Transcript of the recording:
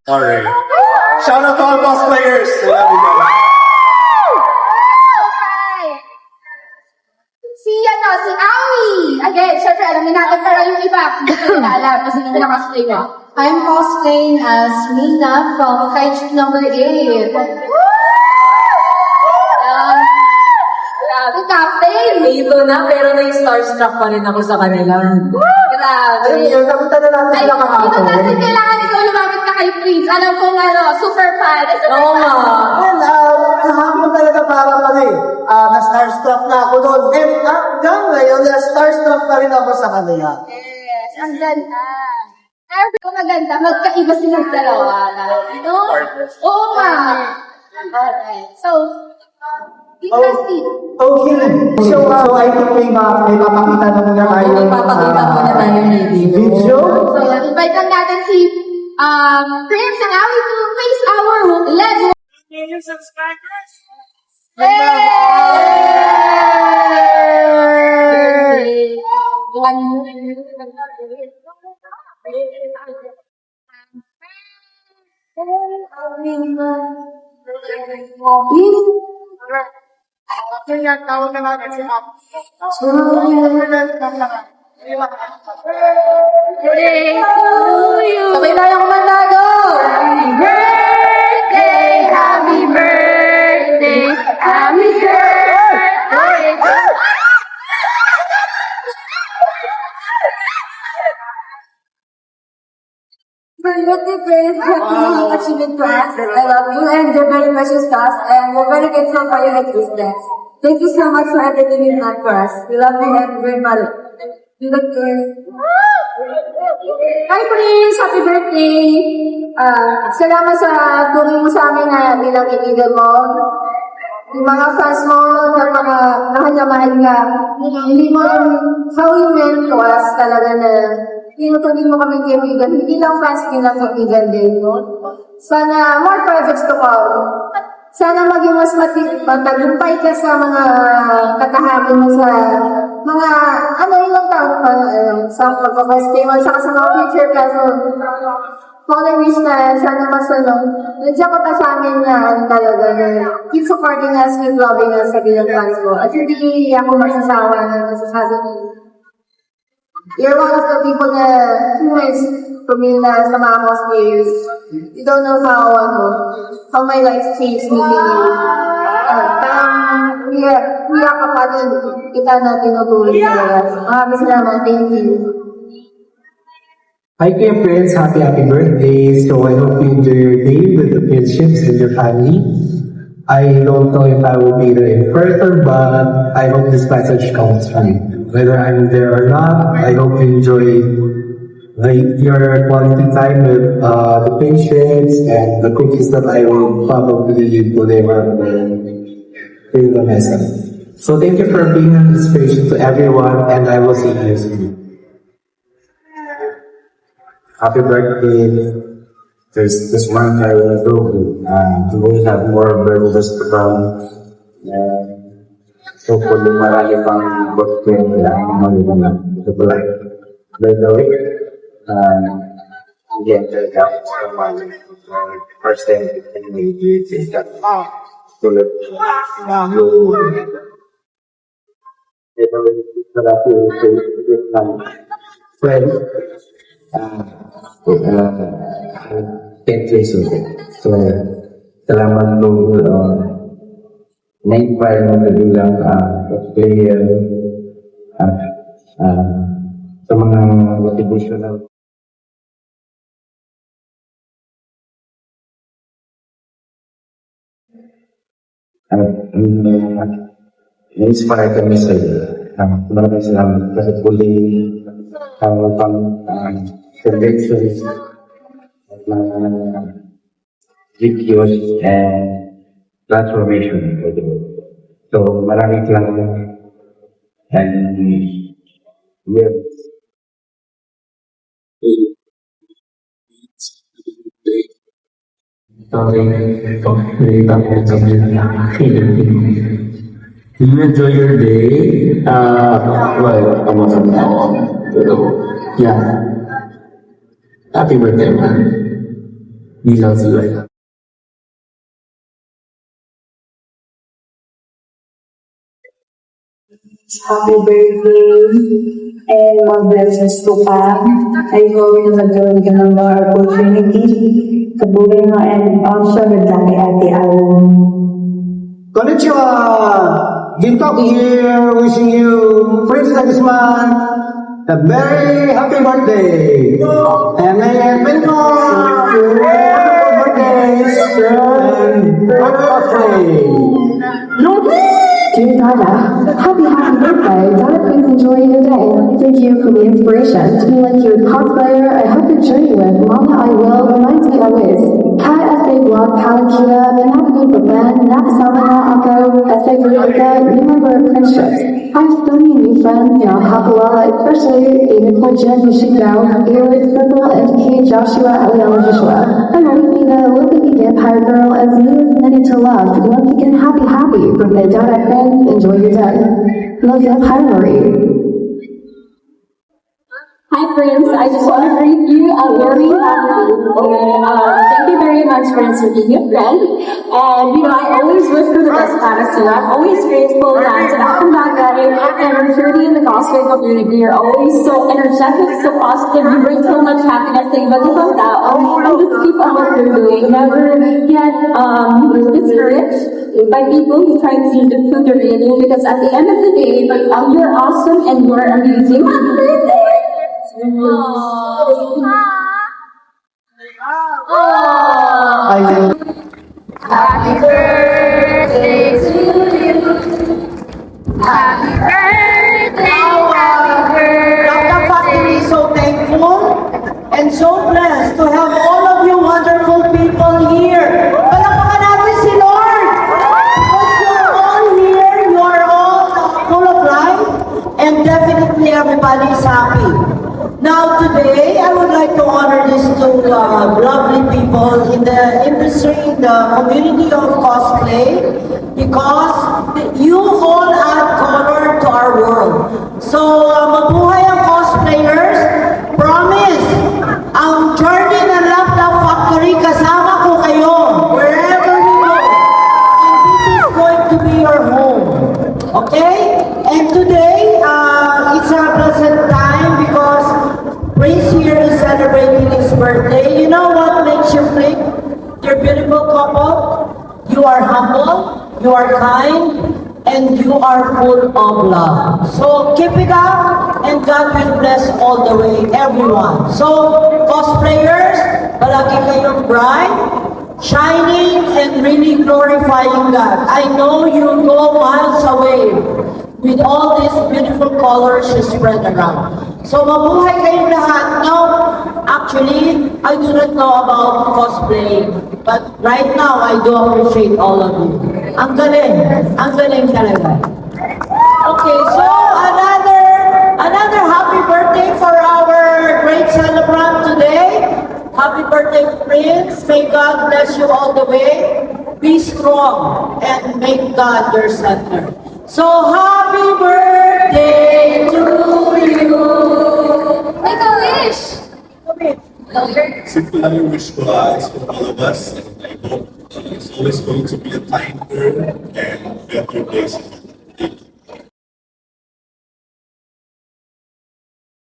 Alright. Shout out to all cosplayers! I love you guys. Si Aoi! Again, syempre, alamin natin, pero yung iba, hindi ko nila alam kung sino nila cosplay mo. I'm cosplaying as Mina from Kaiju number 8. Grabe, Captain! Ito na, pero na-starstruck pa rin ako sa kanila. Grabe. Alam niyo, napunta na natin Ay, sila ito kahapon. kasi kailangan ikaw lumapit ka kay Prince. Alam ko nga, super fan. Oo nga. Well, kahapon talaga para pala eh. Na-starstruck na ako doon. And hanggang ngayon, na-starstruck pa rin ako sa kanila. Yes, ang ganda. Pero kung maganda, magkaiba silang dalawa. No? Oo nga. Alright. So, interesting. Okay. So I think may mapakita na muna tayo. May papakita muna tayo ng Video. So, invite lang natin si Prince and Aoi to face our level. Million subscribers. Yay! Kaya tawag na natin si Hap. Birthday to you. Sabay tayong mandago! Happy birthday, happy birthday, happy birthday. Birthday Prince, happy achievement class. I love you and your very precious class, and we're very grateful for your existence. Thank you so much for entertaining that for us. We love you and very much. You look good. Hi Prince, happy birthday. Salamat sa tulong mo sa amin na bilang kaibigan mo. Yung mga fans mo, yung mga mahal na mahal ka, hindi mo, how you meant to us talaga na tinutuloy mo kami kaibigan, hindi lang fans, hindi lang kaibigan din. No? Sana more projects to come. Sana maging mas matagumpay ka sa mga katahamin mo sa mga, ilang taon pa, sa pagpapastay saka sa mga future ka. So, Father wish na sana mas nandiyan ka pa sa amin na talaga na keep supporting us, keep loving us sa bilang fans ko. At hindi ako masasawa na masasabi mo. You're one of the people na influence from me na sa mga cosplayers. You don't know how my life changed meeting you. Parang, hiya ka pa din. Kita na tinutuloy talaga. Maraming salamat. Thank you. Hi, dear friends. Happy birthday. So I hope you enjoy your day with the friendships and your family. I don't know if I will be there in person, but I hope this message comes through. Whether I'm there or not, I hope you enjoy your quality time with the friendships and the cookies that I will probably deliver to the message. So thank you for being an inspiration to everyone, and I will see you soon. Happy birthday. There's this one I will go to have more birthdays to come. Hopefully marami pang birthday ang mga ito pala. By the way, again, first time in my years is that tulad friend 10 years old. So, salamat nung na-inspire mo na bilang player at sa mga motivational na-inspire kami sa iyo. Maraming salamat kasi puli ang pang conventions at mga videos and transformation for the world. So, maraming salamat and yes. Did you enjoy your day? Well, I'm not from now. Yeah. Happy birthday, man. We love you. I love. Happy birthday and more blessings to come. I hope na magkaroon ka ng more opportunity. Kabuhay mo and also good luck kay Ate Alan. Konnichiwa! Gintok here, wishing you, Prince Tagisman, a very happy birthday! And many more birthdays and birthday! Dear Dada, happy birthday. Dada, please enjoy your day. Thank you for the inspiration. To be like your cosplayer, I hope your journey with Mama I Will reminds me always. Kat Espe Vlog Kalakita, Manapagod Baban, Nakasama Ako, Espe Verika, remember friendships. I have so many new friends, Kapalala, especially Nicole Jen Mishiko, Eric Circle, and Kate Joshua, Eliana Joshua. I'm always Nina, look at me, Vampire Girl, as new as many to love. Once again, happy birthday, Dada friends. Enjoy your day. Love you, hi Marie. Hi friends, I just want to greet you a very happy birthday. Thank you very much friends for being a friend. And I always wish for the best para sila. I'm always grateful that sa lahat ng bagay and I'm sure in the cosplay community, you're always so energetic, so positive. You bring so much happiness sa iba't ibang tao. And just keep on what you're doing. Never get discouraged by people who try to do their dating, because at the end of the day, you're awesome and you're amazing. Happy birthday! Happy birthday to you. Happy birthday, happy birthday. Dr. Factory is so thankful and so blessed to have all of you wonderful people here. Palakpakan natin si Lord! Because you're all here, you are all full of life, and definitely everybody is happy. Now today, I would like to honor these two lovely people in the industry, in the community of cosplay, because you all add color to our world. So, mabuhay ang cosplayers. Promise, ang journey ng Love Love Factory, kasama ko kayo wherever we go. And this is going to be your home. Okay? And today, it's a blessed time because Prince here is celebrating his birthday. You know what makes you click? You're a beautiful couple. You are humble, you are kind, and you are full of love. So keep it up, and God will bless all the way, everyone. So cosplayers, palagi kayong bright, shining, and really glorifying God. I know you go miles away with all these beautiful colors you spread around. So mabuhay kayong lahat. Now, actually, I do not know about cosplay, but right now, I do appreciate all of you. Ang galing talaga. Okay, so another happy birthday for our great celebrant today. Happy birthday, Prince. May God bless you all the way. Be strong and make God your center. So happy birthday to you. Make a wish. Simple lang yung wish ko is for all of us, and I hope it's always going to be a kinder and better days.